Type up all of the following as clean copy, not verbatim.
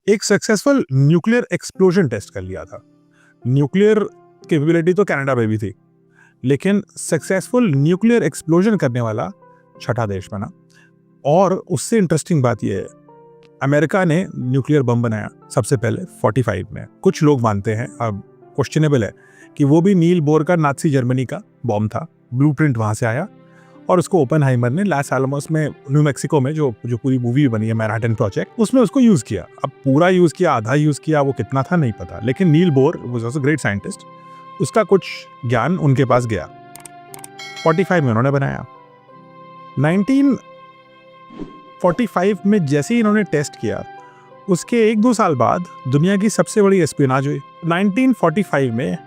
एक successful nuclear explosion test कर लिया था। न्यूक्लियर कैपेबिलिटी तो कनाडा में भी थी, लेकिन सक्सेसफुल न्यूक्लियर एक्सप्लोजन करने वाला छठा देश बना। और उससे इंटरेस्टिंग बात यह है, अमेरिका ने न्यूक्लियर बम बनाया सबसे पहले 45 में। कुछ लोग मानते हैं, अब क्वेश्चनेबल है, कि वो भी नील बोर का नाजी जर्मनी का बम था। ब्लूप्रिंट वहां से आया और उसको ओपेनहाइमर ने लॉस एलमोस में, न्यू मैक्सिको में, जो पूरी मूवी बनी है मैनहट्टन प्रोजेक्ट, उसमें उसको यूज किया। अब पूरा यूज किया, आधा यूज किया, वो कितना था नहीं पता, लेकिन Niels Bohr was also great scientist, उसका कुछ ज्ञान उनके पास गया। 45 में उन्होंने बनाया। 1945 में जैसे ही इन्होंने टेस्ट किया, उसके 1-2 साल बाद दुनिया की सबसे बड़ी एस्पियोनाज हुई। 1945 में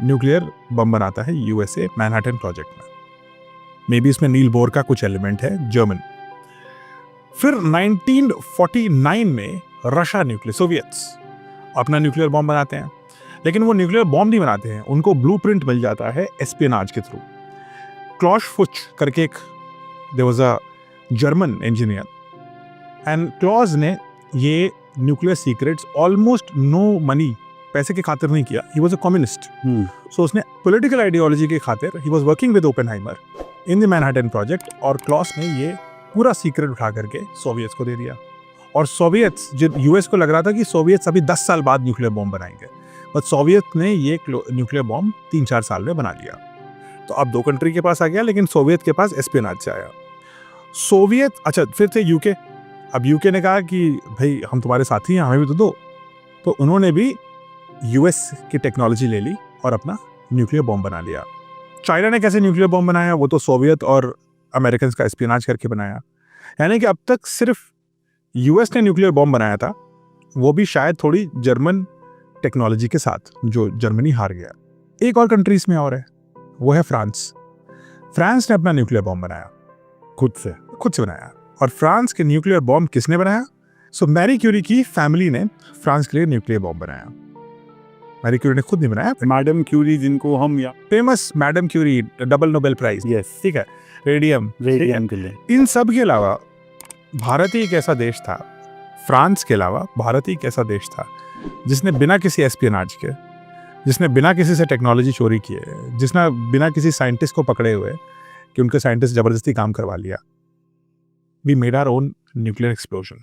न्यूक्लियर बम बनाता है यूएसए मैनहट्टन प्रोजेक्ट में। मे बी इसमें नील बोर का कुछ एलिमेंट है, जर्मन। फिर 1949 में रशिया सोवियत्स अपना न्यूक्लियर बॉम्ब बनाते हैं, लेकिन वो न्यूक्लियर बॉम्ब नहीं बनाते हैं, उनको ब्लूप्रिंट मिल जाता है एस्पियोनाज के थ्रू। क्लॉशफुच करके एक there was a German engineer, and Klaus ने ये nuclear secrets almost no money, पैसे के खातिर नहीं किया। ही वाज अ कम्युनिस्ट, सो उसने पॉलिटिकल आइडियोलॉजी के खातिर he was working with Oppenheimer in the Manhattan project, और क्लॉस ने ये पूरा सीक्रेट उठा करके सोवियत्स को दे दिया। और सोवियत्स, जब यूएस को लग रहा था कि सोवियत्स अभी 10 साल बाद न्यूक्लियर बॉम्ब बनाएंगे, बट सोवियत ने ये न्यूक्लियर बॉम्ब 3-4 साल में बना लिया। तो अब 2 कंट्री के पास आ गया, लेकिन सोवियत के पास एस्पियोनाज से आया। सोवियत, अच्छा, फिर थे यूके। अब यूके ने कहा कि भाई हम तुम्हारे साथी हैं, हमें भी तो दो। तो उन्होंने भी यूएस की टेक्नोलॉजी ले ली और अपना न्यूक्लियर बॉम्ब बना लिया। चाइना ने कैसे न्यूक्लियर बॉम्ब बनाया, वो तो सोवियत और अमेरिकन का एस्पियोनाज करके बनाया। यानी कि अब तक सिर्फ यूएस ने न्यूक्लियर बॉम्ब बनाया था, वो भी शायद थोड़ी जर्मन टेक्नोलॉजी के साथ, जो जर्मनी हार गया। एक और कंट्री इसमें और है, वो है फ्रांस। फ्रांस ने अपना न्यूक्लियर बॉम्ब बनाया, खुद से बनाया। और फ्रांस के न्यूक्लियर बॉम्ब किसने बनाया? सो मैरी क्यूरी की फैमिली ने फ्रांस के लिए न्यूक्लियर बॉम्ब बनाया। मैरी क्यूरी ने खुद नहीं बनाया, मैडम क्यूरी, जिनको हम या famous madam Curie, double Nobel prize, yes, ठीक है, रेडियम के लिए। इन सब के अलावा भारत ही एक ऐसा देश था, फ्रांस के अलावा भारत ही एक ऐसा देश था जिसने बिना किसी एस्पियोनाज के, जिसने बिना किसी से टेक्नोलॉजी चोरी किए, जिसने बिना किसी साइंटिस्ट को पकड़े हुए कि उनके साइंटिस्ट जबरदस्ती काम करवा लिया, we made our own nuclear explosion.